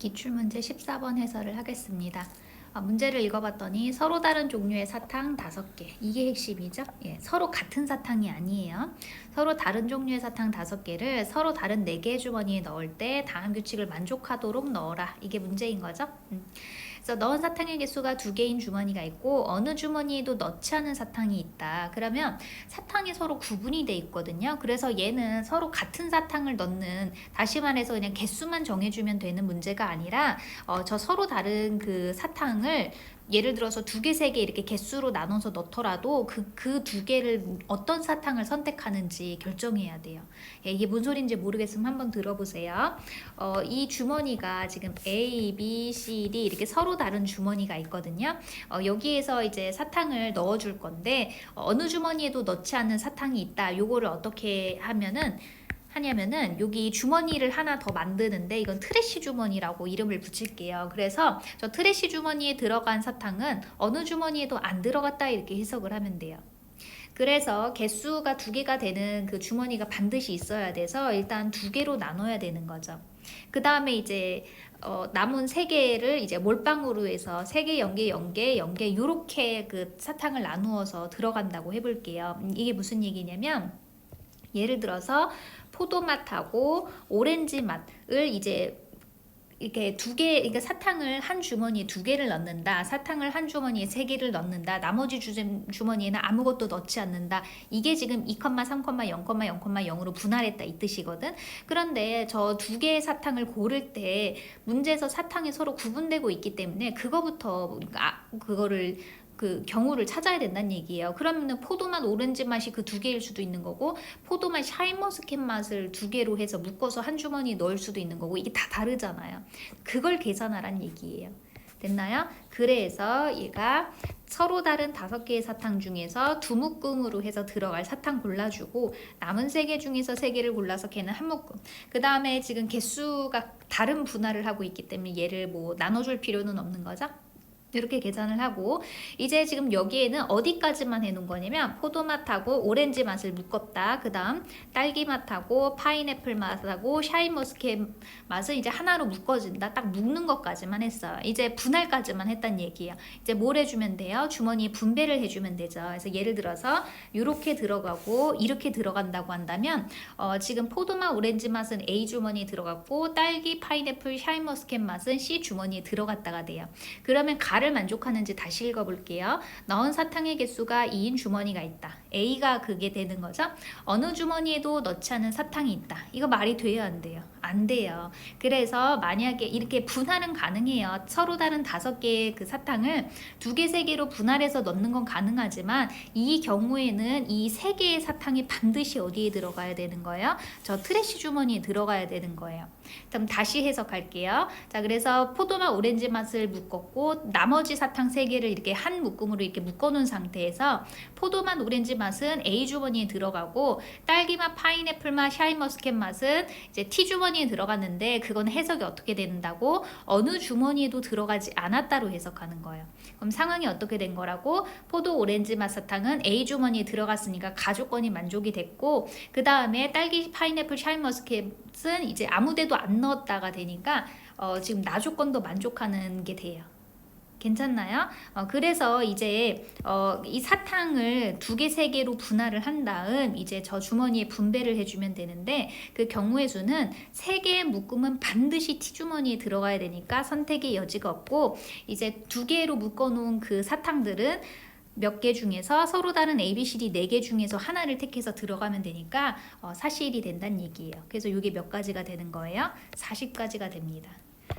기출문제 14번 해설을 하겠습니다. 문제를 읽어봤더니 서로 다른 종류의 사탕 5개. 이게 핵심이죠. 서로 같은 사탕이 아니에요. 서로 다른 종류의 사탕 5개를 서로 다른 4개의 주머니에 넣을 때 다음 규칙을 만족하도록 넣어라. 이게 문제인 거죠. 그래서 넣은 사탕의 개수가 2개인 주머니가 있고 어느 주머니에도 넣지 않은 사탕이 있다. 그러면 사탕이 서로 구분이 돼 있거든요. 그래서 얘는 서로 같은 사탕을 넣는, 다시 말해서 그냥 개수만 정해주면 되는 문제가 아니라 저 서로 다른 그 사탕을 예를 들어서 2개, 3개 이렇게 개수로 나눠서 넣더라도 그 2개를 어떤 사탕을 선택하는지 결정해야 돼요. 이게 뭔 소리인지 모르겠으면 한번 들어보세요. 이 주머니가 지금 A, B, C, D 이렇게 서로 다른 주머니가 있거든요. 여기에서 이제 사탕을 넣어줄 건데 어느 주머니에도 넣지 않는 사탕이 있다. 요거를 어떻게 하냐면은 여기 주머니를 하나 더 만드는데 이건 트래쉬 주머니라고 이름을 붙일게요. 그래서 저 트래쉬 주머니에 들어간 사탕은 어느 주머니에도 안 들어갔다 이렇게 해석을 하면 돼요. 그래서 개수가 2개가 되는 그 주머니가 반드시 있어야 돼서 일단 2개로 나눠야 되는 거죠. 그 다음에 이제 남은 3개를 이제 몰빵으로 해서 3개, 0개, 0개, 0개 요렇게 그 사탕을 나누어서 들어간다고 해볼게요. 이게 무슨 얘기냐면 예를 들어서 포도맛하고 오렌지 맛을 이제 이렇게 2개, 그러니까 사탕을 한 주머니에 2개를 넣는다. 사탕을 한 주머니에 3개를 넣는다. 나머지 주머니에는 아무것도 넣지 않는다. 이게 지금 2, 3, 0, 0,0,0으로 분할했다 이 뜻이거든. 그런데 저 2개의 사탕을 고를 때 문제에서 사탕이 서로 구분되고 있기 때문에 그거부터 그거를 그 경우를 찾아야 된다는 얘기예요. 그러면은 포도맛, 오렌지 맛이 그 2개일 수도 있는 거고 포도맛, 샤인머스켓 맛을 2개로 해서 묶어서 한 주머니에 넣을 수도 있는 거고 이게 다 다르잖아요. 그걸 계산하라는 얘기예요. 됐나요? 그래서 얘가 서로 다른 5개의 사탕 중에서 2묶음으로 해서 들어갈 사탕 골라주고 남은 3개 중에서 3개를 골라서 걔는 한 묶음. 그 다음에 지금 개수가 다른 분할을 하고 있기 때문에 얘를 뭐 나눠줄 필요는 없는 거죠. 이렇게 계산을 하고 이제 지금 여기에는 어디까지만 해놓은 거냐면 포도맛하고 오렌지 맛을 묶었다. 그 다음 딸기 맛하고 파인애플 맛하고 샤인머스켓 맛을 이제 하나로 묶어준다. 딱 묶는 것까지만 했어요. 이제 분할까지만 했단 얘기예요. 이제 뭘 해주면 돼요? 주머니에 분배를 해주면 되죠. 그래서 예를 들어서 이렇게 들어가고 이렇게 들어간다고 한다면 지금 포도맛, 오렌지 맛은 A 주머니에 들어갔고 딸기, 파인애플, 샤인머스켓 맛은 C 주머니에 들어갔다가 돼요. 그러면 를 만족하는지 다시 읽어볼게요. 넣은 사탕의 개수가 2인 주머니가 있다. A가 그게 되는 거죠. 어느 주머니에도 넣지 않은 사탕이 있다. 이거 말이 돼요, 안 돼요? 안 돼요. 그래서 만약에 이렇게 분할은 가능해요. 서로 다른 5개의 그 사탕을 2개, 3개로 분할해서 넣는 건 가능하지만 이 경우에는 이 3개의 사탕이 반드시 어디에 들어가야 되는 거예요? 저 트래쉬 주머니에 들어가야 되는 거예요. 그럼 다시 해석할게요. 자, 그래서 포도맛, 오렌지 맛을 묶었고 나머지 사탕 3개를 이렇게 한 묶음으로 이렇게 묶어놓은 상태에서 포도맛, 오렌지 맛은 A 주머니에 들어가고 딸기맛, 파인애플 맛, 샤인머스켓 맛은 이제 T 주머니에 들어갔는데 그건 해석이 어떻게 된다고? 어느 주머니에도 들어가지 않았다로 해석하는 거예요. 그럼 상황이 어떻게 된 거라고? 포도, 오렌지 맛 사탕은 A 주머니에 들어갔으니까 가족권이 만족이 됐고 그 다음에 딸기, 파인애플, 샤인머스켓은 이제 아무데도 안 넣었다가 되니까 지금 나 조건도 만족하는 게 돼요. 괜찮나요? 그래서 이제 이 사탕을 2개, 3개로 분할을 한 다음 이제 저 주머니에 분배를 해주면 되는데 그 경우의 수는 3개의 묶음은 반드시 T주머니에 들어가야 되니까 선택의 여지가 없고 이제 2개로 묶어놓은 그 사탕들은 몇 개 중에서 서로 다른 A, B, C, D 4개 중에서 하나를 택해서 들어가면 되니까 사실이 된다는 얘기예요. 그래서 이게 몇 가지가 되는 거예요? 40가지가 됩니다.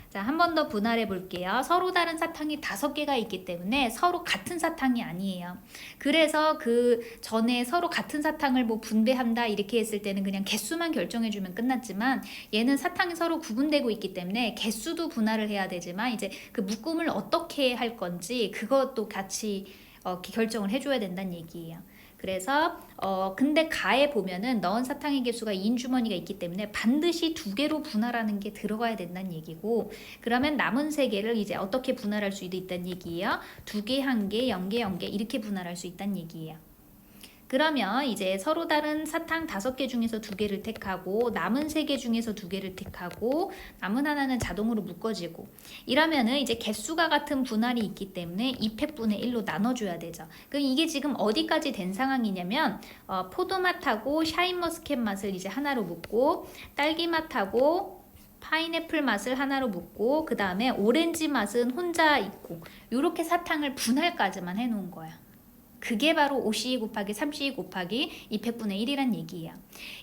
자, 한 번 더 분할해 볼게요. 서로 다른 사탕이 5개가 있기 때문에 서로 같은 사탕이 아니에요. 그래서 그 전에 서로 같은 사탕을 뭐 분배한다 이렇게 했을 때는 그냥 개수만 결정해 주면 끝났지만 얘는 사탕이 서로 구분되고 있기 때문에 개수도 분할을 해야 되지만 이제 그 묶음을 어떻게 할 건지 그것도 같이 결정을 해줘야 된다는 얘기예요. 그래서 근데 가에 보면은 넣은 사탕의 개수가 2인 주머니가 있기 때문에 반드시 2개로 분할하는 게 들어가야 된다는 얘기고 그러면 남은 3개를 이제 어떻게 분할할 수 있다는 얘기예요. 2개, 1개, 0개, 0개 이렇게 분할할 수 있다는 얘기예요. 그러면 이제 서로 다른 사탕 5개 중에서 2개를 택하고 남은 3개 중에서 2개를 택하고 남은 하나는 자동으로 묶어지고 이러면은 이제 개수가 같은 분할이 있기 때문에 2팩분의 1로 나눠줘야 되죠. 그럼 이게 지금 어디까지 된 상황이냐면 포도맛하고 샤인머스켓 맛을 이제 하나로 묶고 딸기 맛하고 파인애플 맛을 하나로 묶고 그 다음에 오렌지 맛은 혼자 있고 이렇게 사탕을 분할까지만 해놓은 거야. 그게 바로 5C 곱하기 3C 곱하기 2팩분의 1이란 얘기예요.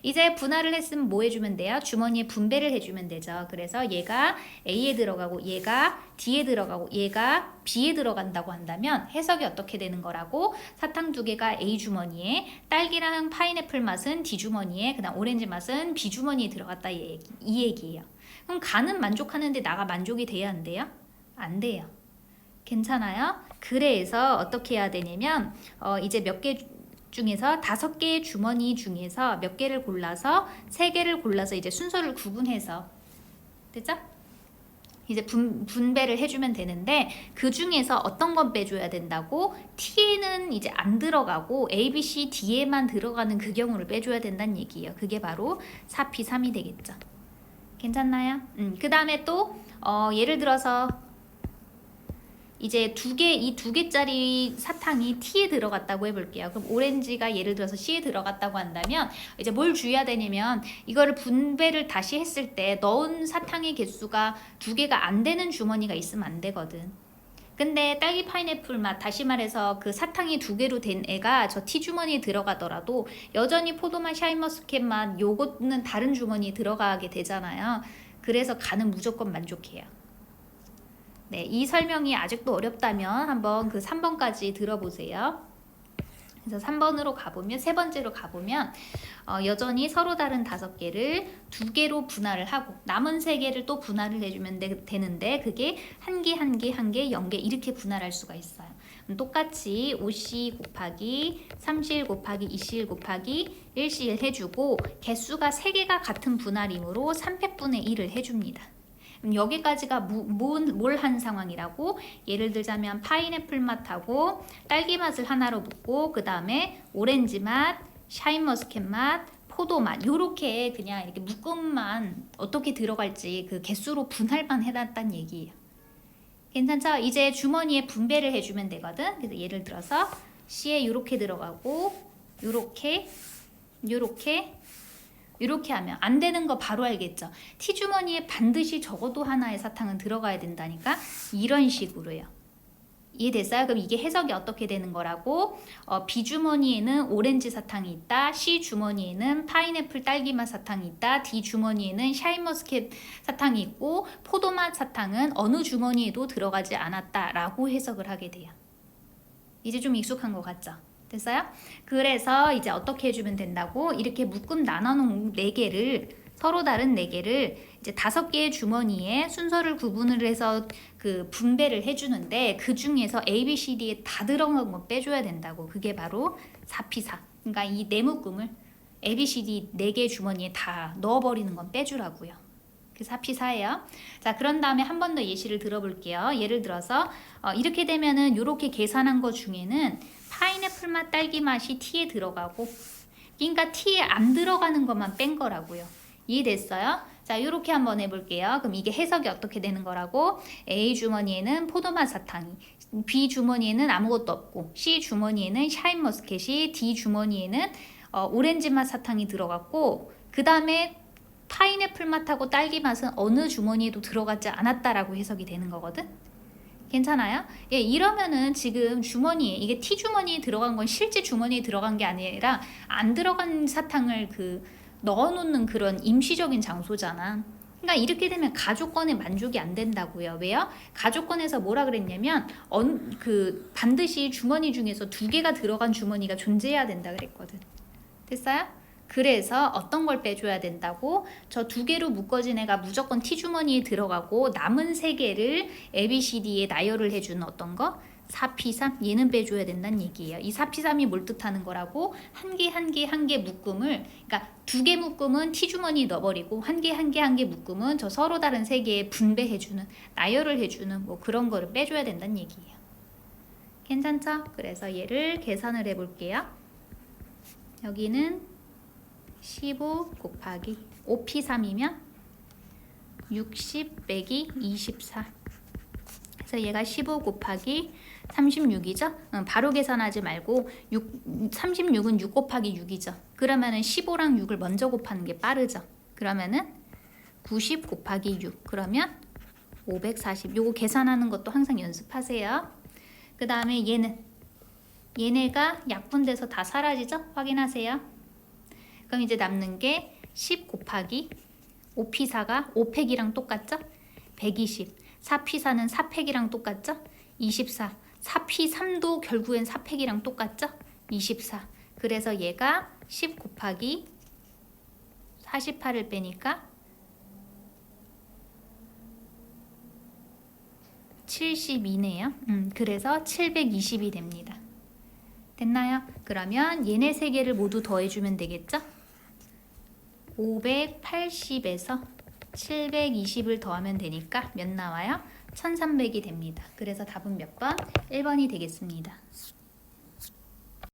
이제 분할을 했으면 뭐 해주면 돼요? 주머니에 분배를 해주면 되죠. 그래서 얘가 A에 들어가고 얘가 D에 들어가고 얘가 B에 들어간다고 한다면 해석이 어떻게 되는 거라고? 사탕 2개가 A 주머니에, 딸기랑 파인애플 맛은 D 주머니에, 그 다음 오렌지 맛은 B 주머니에 들어갔다 이 얘기예요. 그럼 간은 만족하는데 나가 만족이 돼야 안 돼요? 안 돼요. 괜찮아요? 그래서 어떻게 해야 되냐면 이제 몇 개 중에서 5개의 주머니 중에서 몇 개를 골라서 3개를 골라서 이제 순서를 구분해서 됐죠? 이제 분배를 해주면 되는데 그 중에서 어떤 건 빼줘야 된다고? T에는 이제 안 들어가고 A, B, C, D에만 들어가는 그 경우를 빼줘야 된다는 얘기예요. 그게 바로 4P3이 되겠죠. 괜찮나요? 그 다음에 또 예를 들어서 이제 이 2개짜리 사탕이 T에 들어갔다고 해볼게요. 그럼 오렌지가 예를 들어서 C에 들어갔다고 한다면 이제 뭘 주의해야 되냐면 이거를 분배를 다시 했을 때 넣은 사탕의 개수가 2개가 안 되는 주머니가 있으면 안 되거든. 근데 딸기 파인애플 맛, 다시 말해서 그 사탕이 2개로 된 애가 저 T 주머니에 들어가더라도 여전히 포도맛, 샤인머스켓 맛 요거는 다른 주머니에 들어가게 되잖아요. 그래서 간은 무조건 만족해요. 네, 이 설명이 아직도 어렵다면 한번 그 3번까지 들어보세요. 그래서 3번으로 가보면, 3번째로 가보면 여전히 서로 다른 5개를 2개로 분할을 하고 남은 3개를 또 분할을 해주면 되는데 그게 1개, 1개, 1개, 0개 이렇게 분할할 수가 있어요. 똑같이 5C 곱하기 3CL 곱하기 2CL 곱하기 1CL 해주고 개수가 3개가 같은 분할이므로 3팩분의 1을 해줍니다. 여기까지가 뭘 한 상황이라고? 예를 들자면 파인애플 맛하고 딸기 맛을 하나로 묶고 그 다음에 오렌지 맛, 샤인머스켓 맛, 포도 맛 요렇게 그냥 이렇게 묶음만 어떻게 들어갈지 그 개수로 분할만 해놨단 얘기예요. 괜찮죠? 이제 주머니에 분배를 해주면 되거든. 그래서 예를 들어서 C에 요렇게 들어가고 요렇게 이렇게 하면 안 되는 거 바로 알겠죠? T주머니에 반드시 적어도 하나의 사탕은 들어가야 된다니까 이런 식으로요. 이해됐어요? 그럼 이게 해석이 어떻게 되는 거라고? B주머니에는 오렌지 사탕이 있다. C주머니에는 파인애플 딸기맛 사탕이 있다. D주머니에는 샤인머스켓 사탕이 있고 포도맛 사탕은 어느 주머니에도 들어가지 않았다 라고 해석을 하게 돼요. 이제 좀 익숙한 것 같죠? 됐어요? 그래서 이제 어떻게 해주면 된다고? 이렇게 묶음 나눠놓은 4개를 서로 다른 4개를 이제 5개의 주머니에 순서를 구분을 해서 그 분배를 해주는데 그 중에서 A, B, C, D에 다 들어간 건 빼줘야 된다고. 그게 바로 4P4. 그러니까 이 네묶음을 A, B, C, D 4개의 주머니에 다 넣어버리는 건 빼주라고요. 그래서 4P4예요. 자, 그런 다음에 한 번 더 예시를 들어볼게요. 예를 들어서 이렇게 되면은 이렇게 계산한 것 중에는 파인애플 맛, 딸기 맛이 T에 들어가고 그러니까 T에 안 들어가는 것만 뺀 거라고요. 이해됐어요? 자, 이렇게 한번 해볼게요. 그럼 이게 해석이 어떻게 되는 거라고? A 주머니에는 포도맛 사탕이, B 주머니에는 아무것도 없고 C 주머니에는 샤인머스켓이, D 주머니에는 오렌지 맛 사탕이 들어갔고 그 다음에 파인애플 맛하고 딸기 맛은 어느 주머니에도 들어가지 않았다라고 해석이 되는 거거든? 괜찮아요? 예, 이러면은 지금 주머니에 이게 T 주머니에 들어간 건 실제 주머니에 들어간 게 아니라 안 들어간 사탕을 그 넣어놓는 그런 임시적인 장소잖아. 그러니까 이렇게 되면 가족권에 만족이 안 된다고요. 왜요? 가족권에서 뭐라 그랬냐면 그 반드시 주머니 중에서 2개가 들어간 주머니가 존재해야 된다 그랬거든. 됐어요? 그래서 어떤 걸 빼줘야 된다고? 저 2개로 묶어진 애가 무조건 T주머니에 들어가고 남은 3개를 ABCD에 나열을 해주는 어떤 거? 4P3 얘는 빼줘야 된다는 얘기예요. 이 4P3이 뭘 뜻하는 거라고? 한 개 묶음을 그러니까 2개 묶음은 T주머니에 넣어버리고 한 개 묶음은 저 서로 다른 3개에 분배해주는 나열을 해주는 뭐 그런 거를 빼줘야 된다는 얘기예요. 괜찮죠? 그래서 얘를 계산을 해볼게요. 여기는 15 곱하기 5p3이면 60 빼기 24. 그래서 얘가 15 곱하기 36이죠? 바로 계산하지 말고 36은 6 곱하기 6이죠. 그러면은 15랑 6을 먼저 곱하는 게 빠르죠. 그러면은 90 곱하기 6. 그러면 540. 요거 계산하는 것도 항상 연습하세요. 그 다음에 얘네가 약분돼서 다 사라지죠? 확인하세요. 그럼 이제 남는 게 10 곱하기 5p4가 5팩이랑 똑같죠? 120. 4p4는 4팩이랑 똑같죠? 24. 4p3도 결국엔 4팩이랑 똑같죠? 24. 그래서 얘가 10 곱하기 48을 빼니까 72네요. 그래서 720이 됩니다. 됐나요? 그러면 얘네 세 개를 모두 더해주면 되겠죠? 580에서 720을 더하면 되니까 몇 나와요? 1300이 됩니다. 그래서 답은 몇 번? 1번이 되겠습니다.